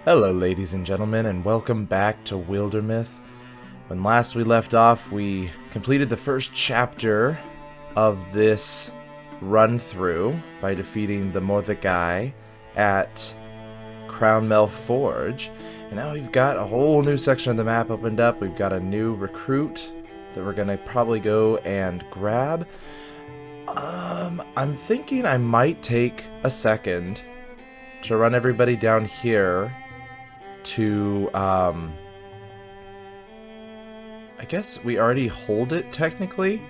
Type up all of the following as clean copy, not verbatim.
Hello ladies and gentlemen, and welcome back to Wildermyth. When last we left off, we completed the first chapter of this run-through by defeating the Morthagai at Crownmel Forge. And now we've got a whole new section of the map opened up. We've got a new recruit that we're going to probably go and grab. I'm thinking I might take a second to run everybody down here to, I guess we already hold it, technically.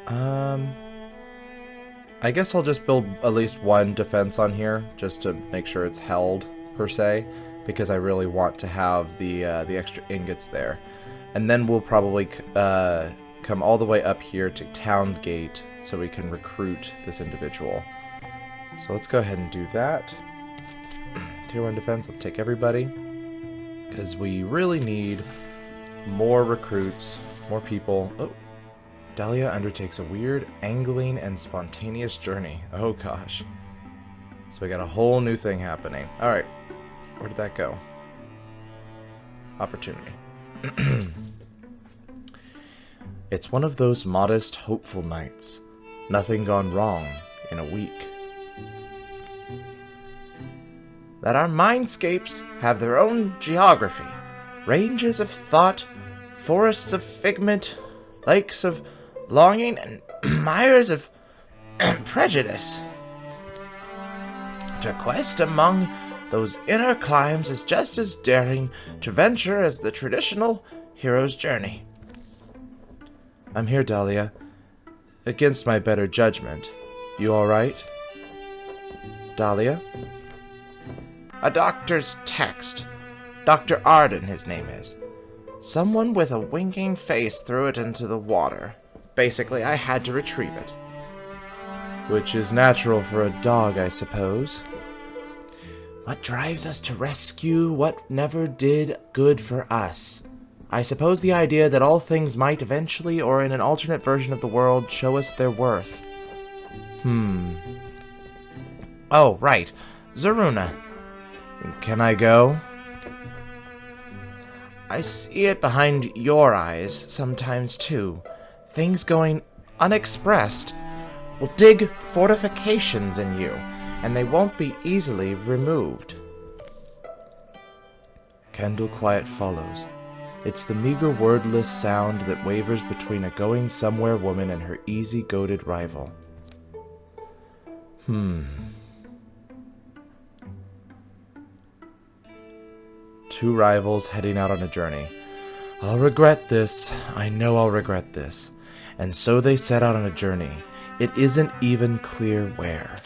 I guess I'll just build at least one defense on here, just to make sure it's held, per se, because I really want to have the extra ingots there. And then we'll probably come all the way up here to Town Gate, so we can recruit this individual. So let's go ahead and do that. Tier 1 defense, let's take everybody. Because we really need more recruits, more people. Oh, Dahlia undertakes a weird, angling, and spontaneous journey. Oh gosh. So we got a whole new thing happening. Alright, where did that go? Opportunity. It's one of those modest, hopeful nights. Nothing gone wrong in a week. That our mindscapes have their own geography, ranges of thought, forests of figment, lakes of longing, and mires of prejudice. To quest among those inner climes is just as daring to venture as the traditional hero's journey. I'm here, Dahlia. Against my better judgment. You alright? Dahlia? A doctor's text. Dr. Arden, his name is. Someone with a winking face threw it into the water. Basically, I had to retrieve it. Which is natural for a dog, I suppose. What drives us to rescue what never did good for us? I suppose the idea that all things might eventually, or in an alternate version of the world, show us their worth. Oh, right. Zaruna. Can I go? I see it behind your eyes sometimes, too. Things going unexpressed will dig fortifications in you, and they won't be easily removed. Kendall quiet follows. It's the meager wordless sound that wavers between a going-somewhere woman and her easy-goated rival. Two rivals heading out on a journey. I'll regret this. I know I'll regret this. And so they set out on a journey. It isn't even clear where.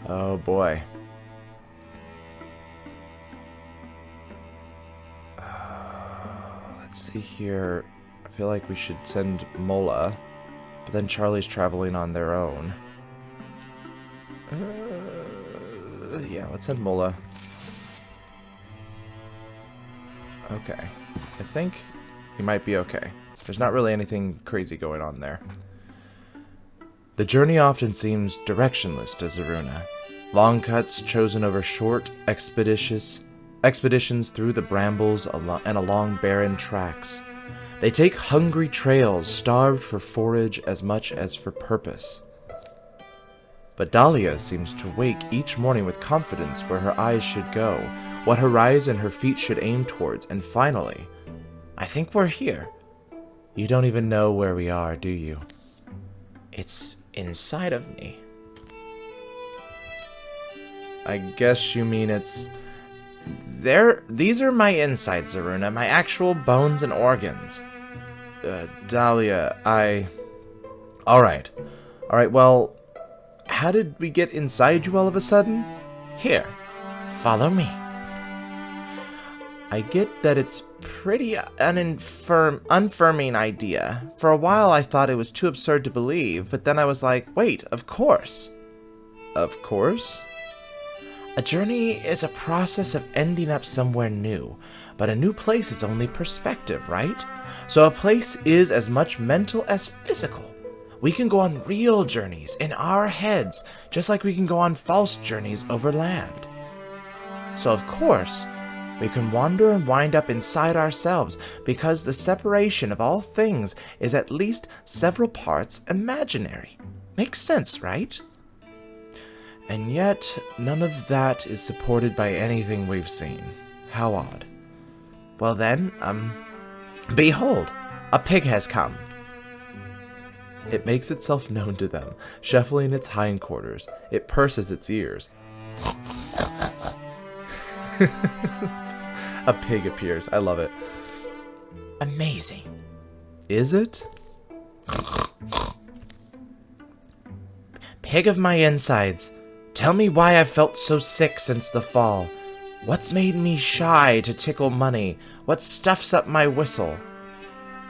Oh boy. Let's see here. I feel like we should send Mola, but then Charlie's traveling on their own. Yeah, let's send Mola. Okay. I think he might be okay. There's not really anything crazy going on there. The journey often seems directionless to Zaruna. Long cuts chosen over short, expeditions through the brambles and along barren tracks. They take hungry trails, starved for forage as much as for purpose. But Dahlia seems to wake each morning with confidence where her eyes should go, what horizon her feet should aim towards, and finally, I think we're here. You don't even know where we are, do you? It's inside of me. I guess you mean it's... These are my insides, Zaruna, my actual bones and organs. Dahlia, Alright, well, how did we get inside you all of a sudden? Here, follow me. I get that it's pretty unfirming idea. For a while I thought it was too absurd to believe, but then I was like, wait, of course. Of course? A journey is a process of ending up somewhere new, but a new place is only perspective, right? So a place is as much mental as physical. We can go on real journeys in our heads, just like we can go on false journeys over land. So of course, we can wander and wind up inside ourselves, because the separation of all things is at least several parts imaginary. Makes sense, right? And yet, none of that is supported by anything we've seen. How odd. Well then, behold, a pig has come. It makes itself known to them, shuffling its hindquarters. It purses its ears. A pig appears. I love it. Amazing. Is it? Pig of my insides, tell me why I've felt so sick since the fall. What's made me shy to tickle money? What stuffs up my whistle?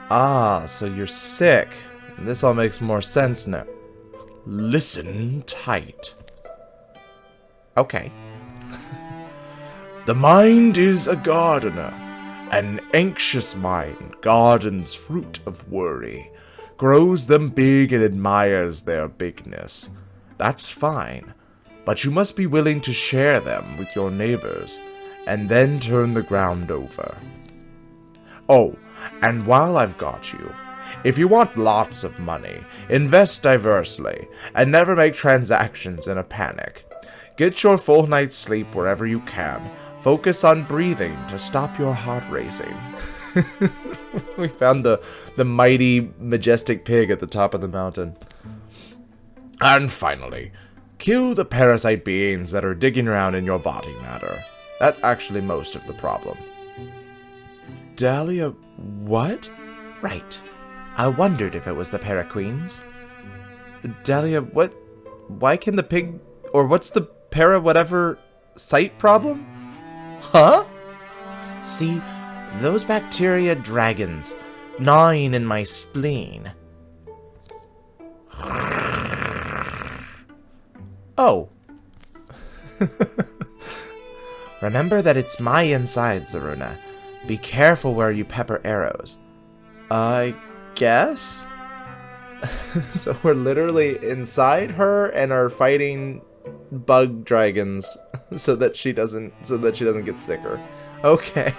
Ah, so you're sick. This all makes more sense now. Listen tight. Okay. The mind is a gardener. An anxious mind gardens fruit of worry, grows them big and admires their bigness. That's fine, but you must be willing to share them with your neighbors, and then turn the ground over. Oh, and while I've got you, if you want lots of money, invest diversely, and never make transactions in a panic. Get your full night's sleep wherever you can. Focus on breathing to stop your heart racing. We found the mighty, majestic pig at the top of the mountain. And finally, kill the parasite beings that are digging around in your body matter. That's actually most of the problem. Dahlia, what? Right. I wondered if it was the paraqueens. Dahlia, what? Why can the pig, or what's the para-whatever sight problem? Huh? See, those bacteria dragons, gnawing in my spleen. Oh. Remember that it's my insides, Aruna. Be careful where you pepper arrows. I guess? So we're literally inside her and are fighting bug dragons so that she doesn't get sicker. Okay.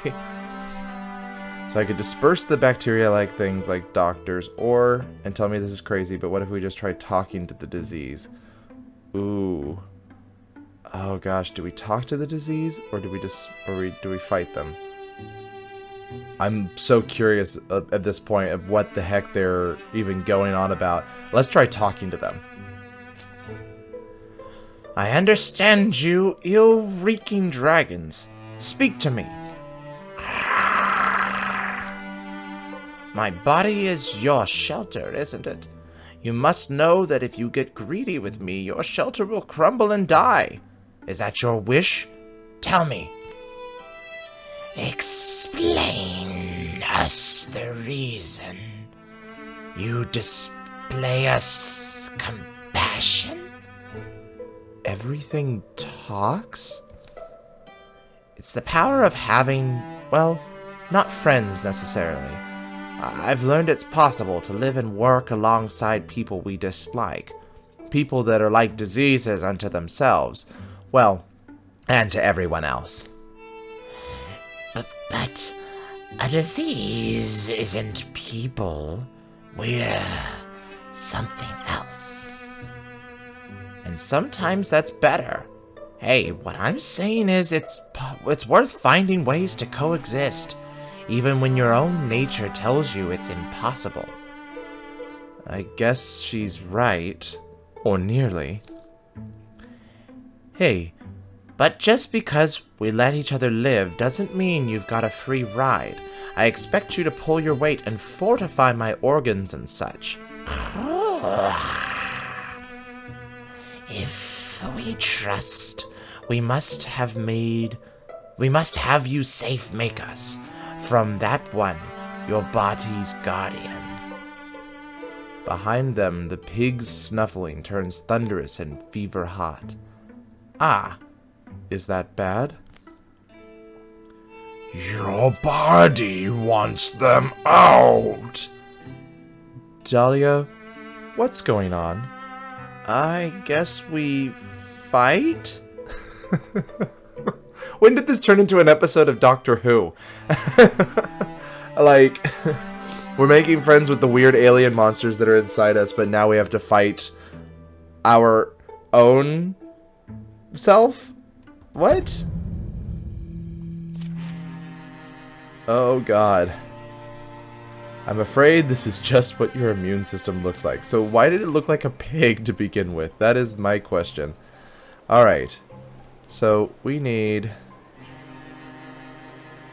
So I could disperse the bacteria-like things like doctors, and tell me this is crazy, but what if we just try talking to the disease? Ooh. Oh gosh, do we talk to the disease, or do we fight them? I'm so curious at this point of what the heck they're even going on about. Let's try talking to them. I understand you, ill-reeking dragons. Speak to me. My body is your shelter, isn't it? You must know that if you get greedy with me, your shelter will crumble and die. Is that your wish? Tell me. Explain us the reason. You display us compassion? Everything talks? It's the power of having, well, not friends necessarily. I've learned it's possible to live and work alongside people we dislike. People that are like diseases unto themselves. Well, and to everyone else. But a disease isn't people. We're something else. And sometimes that's better. Hey, what I'm saying is it's worth finding ways to coexist, even when your own nature tells you it's impossible. I guess she's right. Or nearly. Hey, but just because we let each other live doesn't mean you've got a free ride. I expect you to pull your weight and fortify my organs and such. If we trust, we must have you safe make us. From that one, your body's guardian. Behind them, the pig's snuffling turns thunderous and fever-hot. Ah, is that bad? Your body wants them out. Dahlia, What's going on? I guess we fight? When did this turn into an episode of Doctor Who? Like, we're making friends with the weird alien monsters that are inside us, but now we have to fight our own self? What? Oh god. I'm afraid this is just what your immune system looks like. So why did it look like a pig to begin with? That is my question. Alright. So we need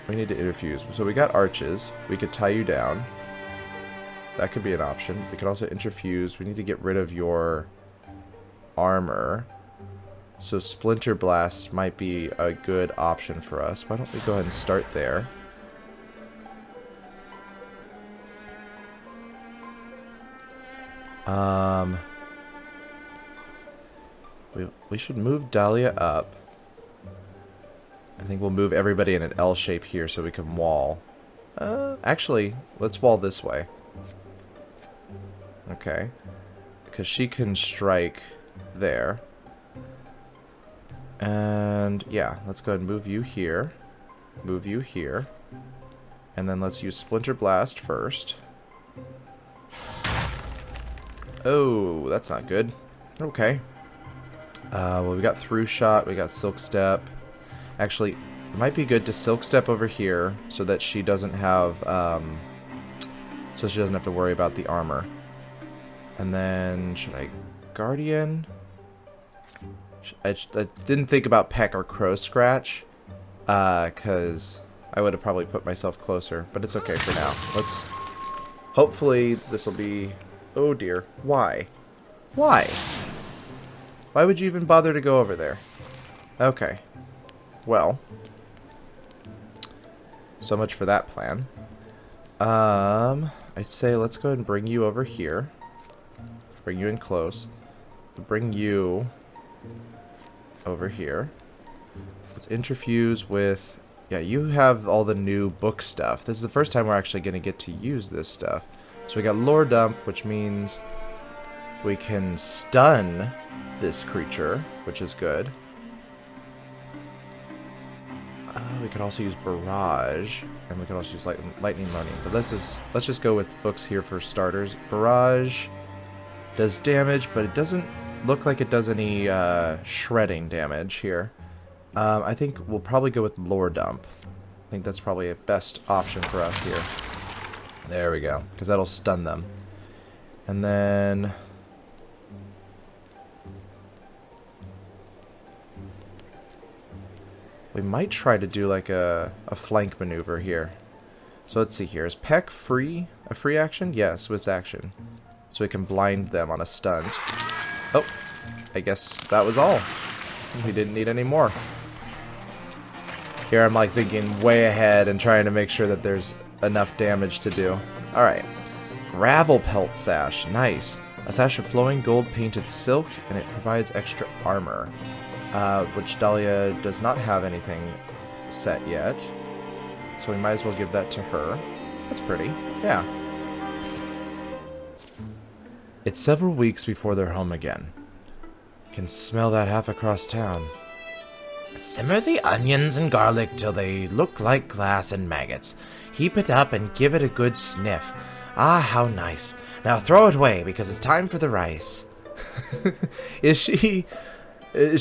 to interfuse. So we got arches. We could tie you down. That could be an option. We could also interfuse. We need to get rid of your armor. So Splinter Blast might be a good option for us. Why don't we go ahead and start there? We should move Dahlia up. I think we'll move everybody in an L shape here so we can wall. Actually, let's wall this way. Okay. Because she can strike there. And yeah, let's go ahead and move you here. Move you here. And then let's use Splinter Blast first. Oh, that's not good. Okay. Well, we got Through Shot, we got Silk Step. Actually, it might be good to Silk Step over here so that she doesn't have, so she doesn't have to worry about the armor. And then, should I Guardian? I didn't think about Peck or Crow Scratch, because I would have probably put myself closer, but it's okay for now. Let's, hopefully this will be, oh dear, why? Why? Why would you even bother to go over there? Okay. Well. So much for that plan. I'd say let's go ahead and bring you over here. Bring you in close. Bring you over here. Let's interfuse with... Yeah, you have all the new book stuff. This is the first time we're actually going to get to use this stuff. So we got Lore Dump, which means we can stun this creature, which is good. We could also use Barrage, and we could also use Lightning Running. But let's just go with books here for starters. Barrage does damage, but it doesn't look like it does any shredding damage here. I think we'll probably go with Lore Dump. I think that's probably a best option for us here. There we go, because that'll stun them. And then... we might try to do like a flank maneuver here. So let's see here. Is Peck free? A free action? Yes, with action. So we can blind them on a stunt. Oh, I guess that was all. We didn't need any more. Here I'm like thinking way ahead and trying to make sure that there's enough damage to do. Alright. Gravel Pelt Sash. Nice. A sash of flowing gold painted silk, and it provides extra armor. Which Dahlia does not have anything set yet. So we might as well give that to her. That's pretty. Yeah. It's several weeks before they're home again. Can smell that half across town. Simmer the onions and garlic till they look like glass and maggots. Heap it up and give it a good sniff. Ah, how nice. Now throw it away because it's time for the rice. Is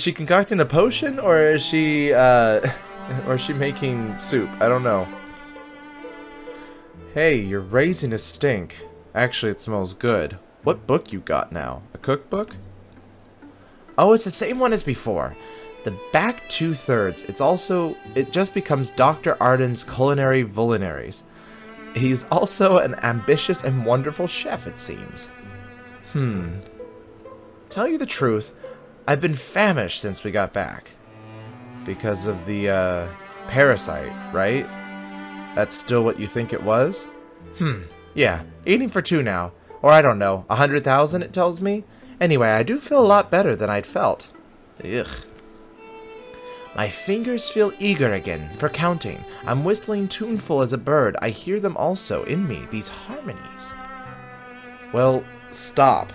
she concocting a potion, or is she making soup? I don't know. Hey, your raisin is stink. Actually, it smells good. What book you got now? A cookbook? Oh, it's the same one as before. The back 2/3. It just becomes Dr. Arden's Culinary Vulinaries. He's also an ambitious and wonderful chef, it seems. Tell you the truth, I've been famished since we got back. Because of the, parasite, right? That's still what you think it was? Yeah, eating for 2 now. Or I don't know, 100,000 it tells me? Anyway, I do feel a lot better than I'd felt. Ugh. My fingers feel eager again, for counting. I'm whistling tuneful as a bird. I hear them also in me, these harmonies. Well, stop.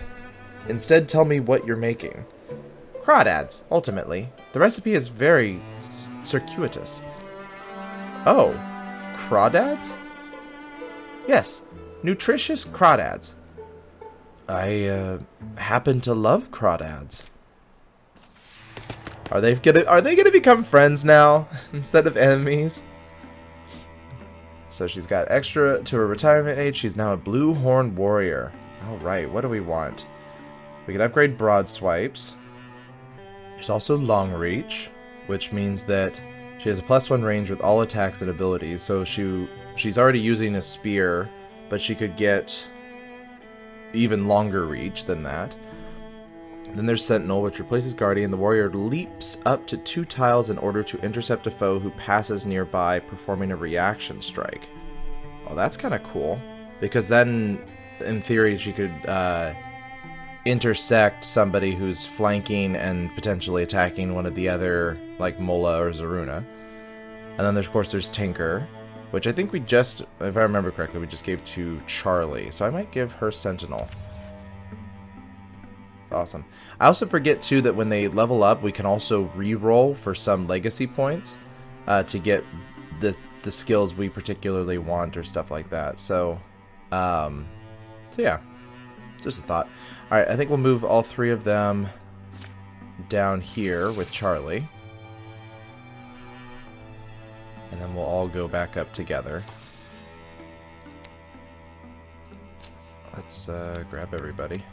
Instead, tell me what you're making. Crawdads, ultimately. The recipe is very circuitous. Oh, crawdads? Yes, nutritious crawdads. I happen to love crawdads. Are they gonna become friends now instead of enemies? So she's got extra to her retirement age. She's now a blue horn warrior. All right, what do we want? We can upgrade broad swipes. There's also long reach, which means that she has a +1 range with all attacks and abilities. So she's already using a spear, but she could get even longer reach than that. Then there's Sentinel, which replaces Guardian. The warrior leaps up to 2 tiles in order to intercept a foe who passes nearby, performing a reaction strike. Well, that's kind of cool, because then, in theory, she could intersect somebody who's flanking and potentially attacking one of the other, like Mola or Zaruna. And then, of course, there's Tinker, which I think we just, if I remember correctly, we just gave to Charlie. So I might give her Sentinel. Awesome. I also forget, too, that when they level up, we can also re-roll for some legacy points to get the skills we particularly want or stuff like that. So yeah, just a thought. All right, I think we'll move all 3 of them down here with Charlie. And then we'll all go back up together. Let's grab everybody.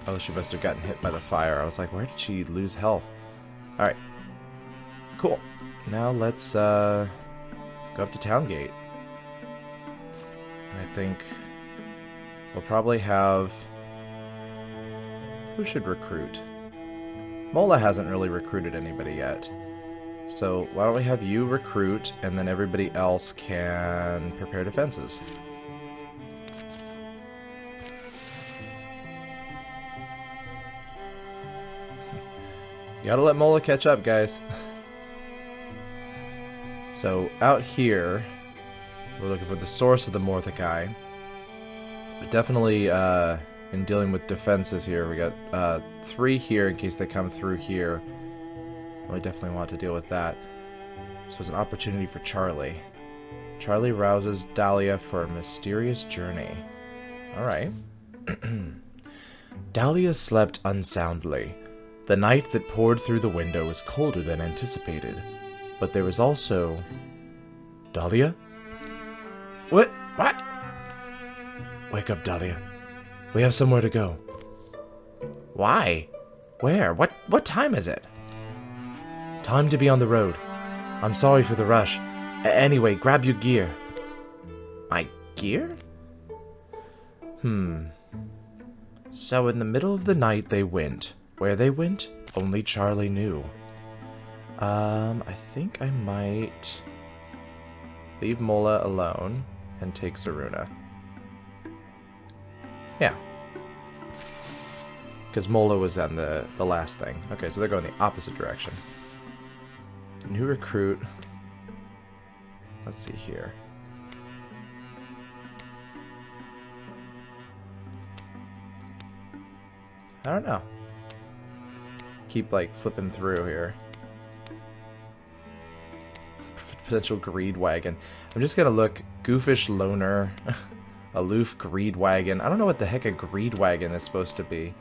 Oh, she must have gotten hit by the fire. I was like, where did she lose health? Alright. Cool. Now let's go up to Town Gate. And I think we'll probably have... Who should recruit? Mola hasn't really recruited anybody yet. So why don't we have you recruit, and then everybody else can prepare defenses. You gotta let Mola catch up, guys. So out here, we're looking for the source of the Morthakai. But definitely in dealing with defenses here, we got 3 here in case they come through here. We definitely want to deal with that. So it's an opportunity for Charlie. Charlie rouses Dahlia for a mysterious journey. Alright. Dahlia slept unsoundly. The night that poured through the window was colder than anticipated. But there was also... Dahlia? What? What? Wake up, Dahlia. We have somewhere to go. Why? Where? What time is it? Time to be on the road. I'm sorry for the rush. Anyway, grab your gear. My gear? So in the middle of the night they went. Where they went, only Charlie knew. I think I might leave Mola alone and take Zaruna. Yeah. Because Mola was on the last thing. Okay, so they're going the opposite direction. New recruit. Let's see here. I don't know. Keep like flipping through here. Potential greed wagon. I'm just gonna look. Goofish loner. Aloof greed wagon. I don't know what the heck a greed wagon is supposed to be.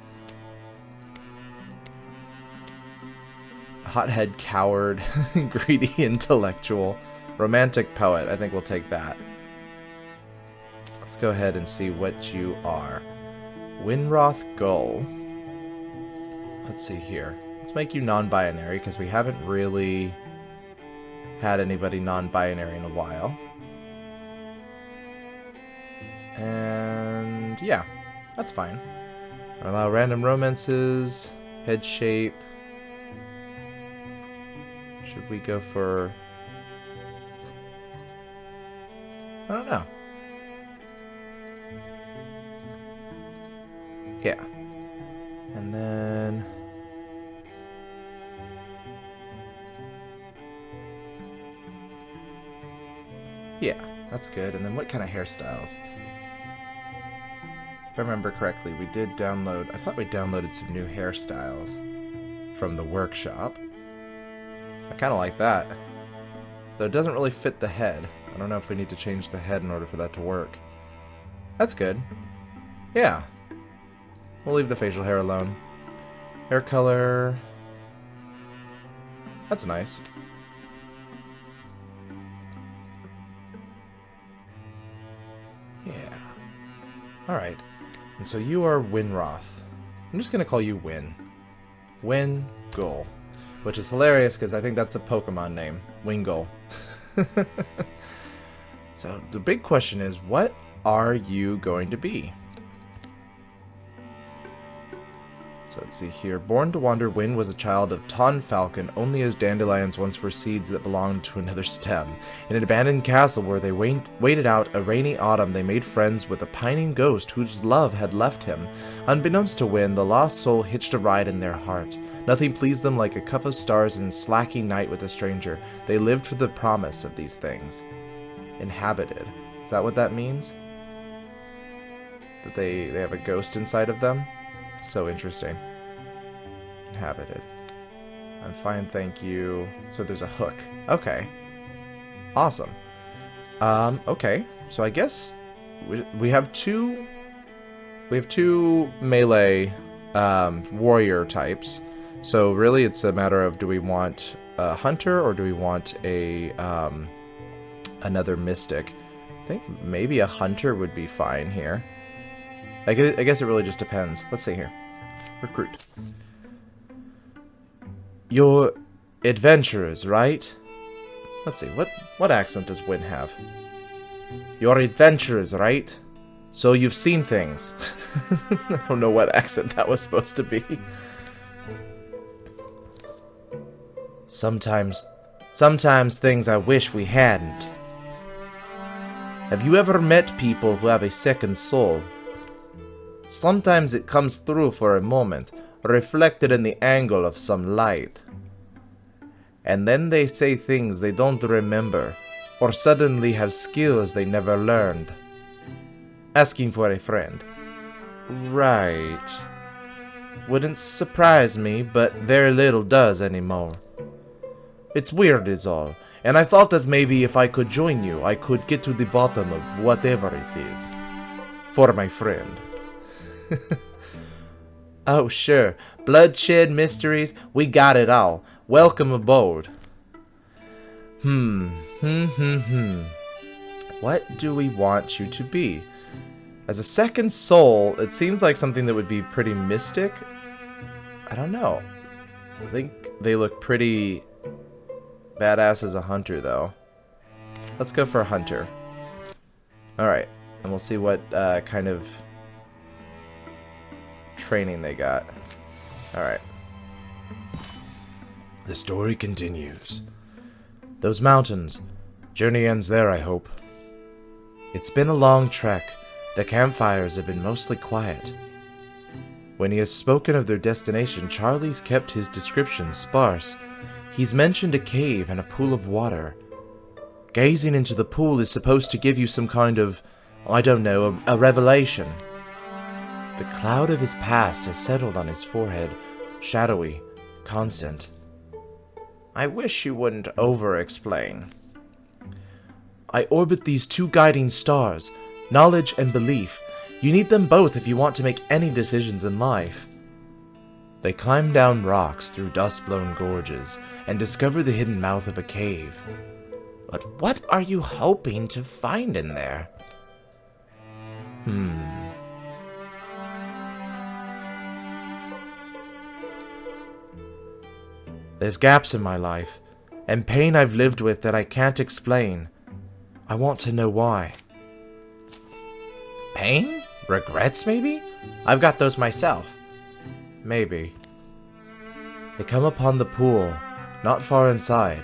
Hothead coward. Greedy intellectual. Romantic poet. I think we'll take that. Let's go ahead and see what you are. Winroth Gull. Let's see here. Let's make you non-binary, because we haven't really had anybody non-binary in a while. And yeah, that's fine. Allow random romances, head shape. Should we go for... I don't know. Yeah. And then... yeah, that's good. And then what kind of hairstyles? If I remember correctly, we did download... I thought we downloaded some new hairstyles from the workshop. I kind of like that. Though it doesn't really fit the head. I don't know if we need to change the head in order for that to work. That's good. Yeah. We'll leave the facial hair alone. Hair color... That's nice. Yeah. Alright. And so you are Winroth. I'm just going to call you Win. Wingull. Which is hilarious because I think that's a Pokemon name. Wingull. So the big question is, what are you going to be? So let's see here. Born to wander, Win was a child of Ton Falcon, only as dandelions once were seeds that belonged to another stem. In an abandoned castle where they waited out a rainy autumn, they made friends with a pining ghost whose love had left him. Unbeknownst to Win, the lost soul hitched a ride in their heart. Nothing pleased them like a cup of stars and slacking night with a stranger. They lived for the promise of these things. Inhabited. Is that what that means? That they have a ghost inside of them? It's so interesting. Inhabited. I'm fine, thank you. So there's a hook. Okay. Awesome. Okay. So I guess we have two melee warrior types. So really it's a matter of, do we want a hunter or do we want a another mystic? I think maybe a hunter would be fine here. I guess it really just depends. Let's see here. Recruit. You're adventurers, right? Let's see, what accent does Win have? You're adventurers, right? So you've seen things. I don't know what accent that was supposed to be. Sometimes things I wish we hadn't. Have you ever met people who have a second soul? Sometimes it comes through for a moment, reflected in the angle of some light. And then they say things they don't remember, or suddenly have skills they never learned. Asking for a friend. Right. Wouldn't surprise me, but very little does anymore. It's weird is all, and I thought that maybe if I could join you, I could get to the bottom of whatever it is. For my friend. Oh, sure. Bloodshed, mysteries, we got it all. Welcome aboard. What do we want you to be? As a second soul, it seems like something that would be pretty mystic. I don't know. I think they look pretty badass as a hunter, though. Let's go for a hunter. Alright, and we'll see what kind of training they got. Alright. The story continues. Those mountains. Journey ends there, I hope. It's been a long trek. The campfires have been mostly quiet. When he has spoken of their destination, Charlie's kept his descriptions sparse. He's mentioned a cave and a pool of water. Gazing into the pool is supposed to give you some kind of, I don't know, a revelation. The cloud of his past has settled on his forehead, shadowy, constant. I wish you wouldn't over-explain. I orbit these two guiding stars, knowledge and belief. You need them both if you want to make any decisions in life. They climb down rocks through dust-blown gorges and discover the hidden mouth of a cave. But what are you hoping to find in there? There's gaps in my life, and pain I've lived with that I can't explain. I want to know why. Pain? Regrets, maybe? I've got those myself. Maybe. They come upon the pool, not far inside,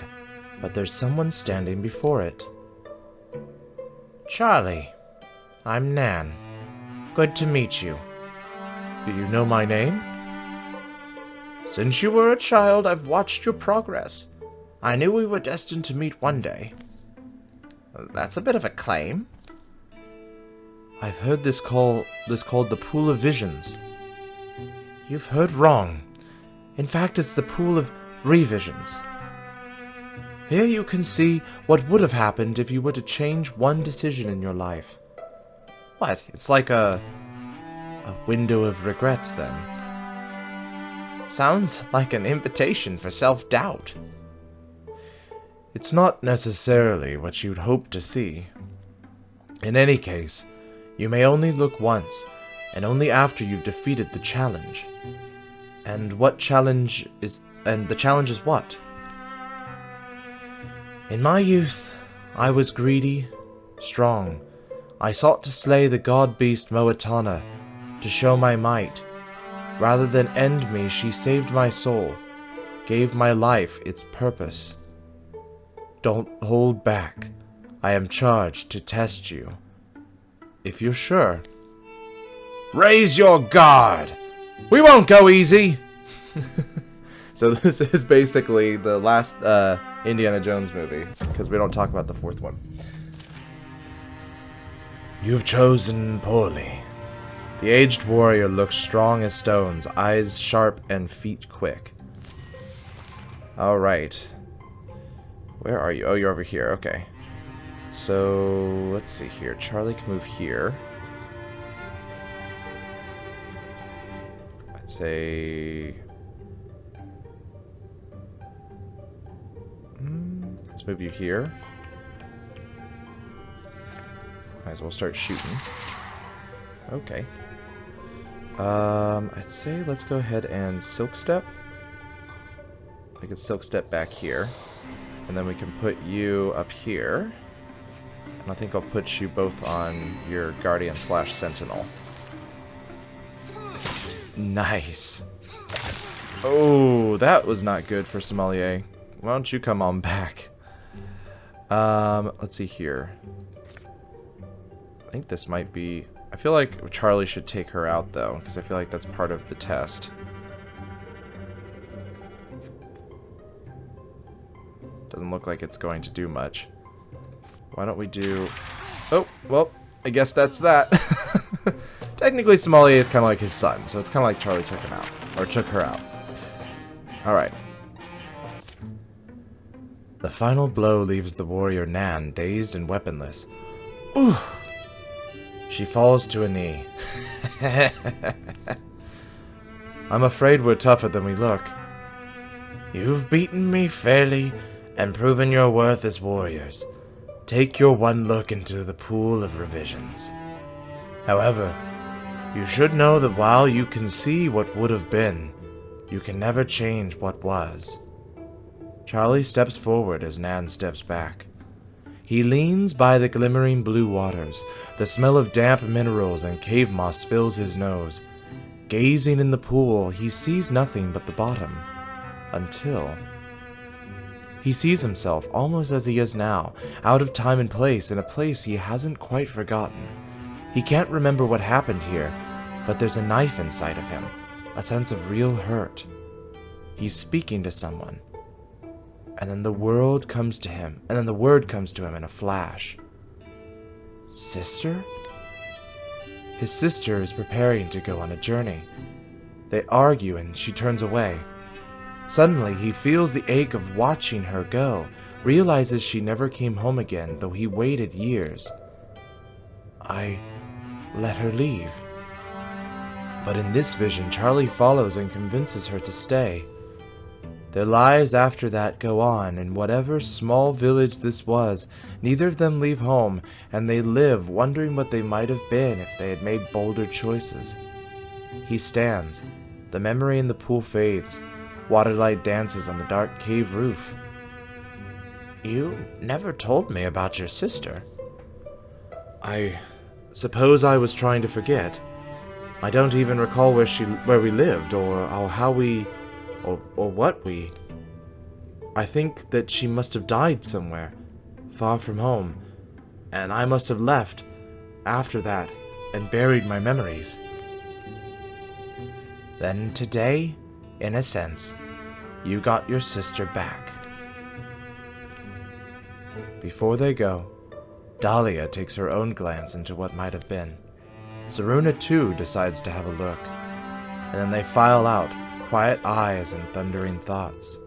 but there's someone standing before it. Charlie, I'm Nan. Good to meet you. Do you know my name? Since you were a child, I've watched your progress. I knew we were destined to meet one day. That's a bit of a claim. I've heard this called the Pool of Visions. You've heard wrong. In fact, it's the Pool of Revisions. Here you can see what would have happened if you were to change one decision in your life. What? It's like a window of regrets, then. Sounds like an invitation for self-doubt. It's not necessarily what you'd hope to see. In any case, you may only look once, and only after you've defeated the challenge. And the challenge is what? In my youth, I was greedy, strong. I sought to slay the god-beast Moetana, to show my might. Rather than end me, she saved my soul, gave my life its purpose. Don't hold back. I am charged to test you. If you're sure. Raise your guard! We won't go easy! So this is basically the last Indiana Jones movie, because we don't talk about the fourth one. You've chosen poorly. The aged warrior looks strong as stones, eyes sharp and feet quick. Alright. Where are you? Oh, you're over here. Okay. So, let's see here. Charlie can move here. I'd say... let's move you here. Might as well start shooting. Okay. I'd say let's go ahead and Silk Step. I can Silk Step back here. And then we can put you up here. And I think I'll put you both on your Guardian / Sentinel. Nice. Oh, that was not good for Sommelier. Why don't you come on back? Let's see here. I think this might be... I feel like Charlie should take her out, though, because I feel like that's part of the test. Doesn't look like it's going to do much. Why don't we do... Oh, well, I guess that's that. Technically, Sommelier is kind of like his son, so it's kind of like Charlie took him out. Or took her out. Alright. The final blow leaves the warrior Nan dazed and weaponless. Ooh! She falls to a knee. I'm afraid we're tougher than we look. You've beaten me fairly and proven your worth as warriors. Take your one look into the pool of revisions. However, you should know that while you can see what would have been, you can never change what was. Charlie steps forward as Nan steps back. He leans by the glimmering blue waters. The smell of damp minerals and cave moss fills his nose. Gazing in the pool, he sees nothing but the bottom. Until... he sees himself almost as he is now, out of time and place, in a place he hasn't quite forgotten. He can't remember what happened here, but there's a knife inside of him, a sense of real hurt. He's speaking to someone. And then the word comes to him in a flash. Sister? His sister is preparing to go on a journey. They argue and she turns away. Suddenly, he feels the ache of watching her go, realizes she never came home again, though he waited years. I let her leave. But in this vision, Charlie follows and convinces her to stay. Their lives after that go on, in whatever small village this was. Neither of them leave home, and they live wondering what they might have been if they had made bolder choices. He stands. The memory in the pool fades. Waterlight dances on the dark cave roof. You never told me about your sister. I suppose I was trying to forget. I don't even recall where we lived, or how we... Or what we... I think that she must have died somewhere, far from home, and I must have left after that and buried my memories. Then today, in a sense, you got your sister back. Before they go, Dahlia takes her own glance into what might have been. Zaruna too decides to have a look, and then they file out, quiet eyes and thundering thoughts.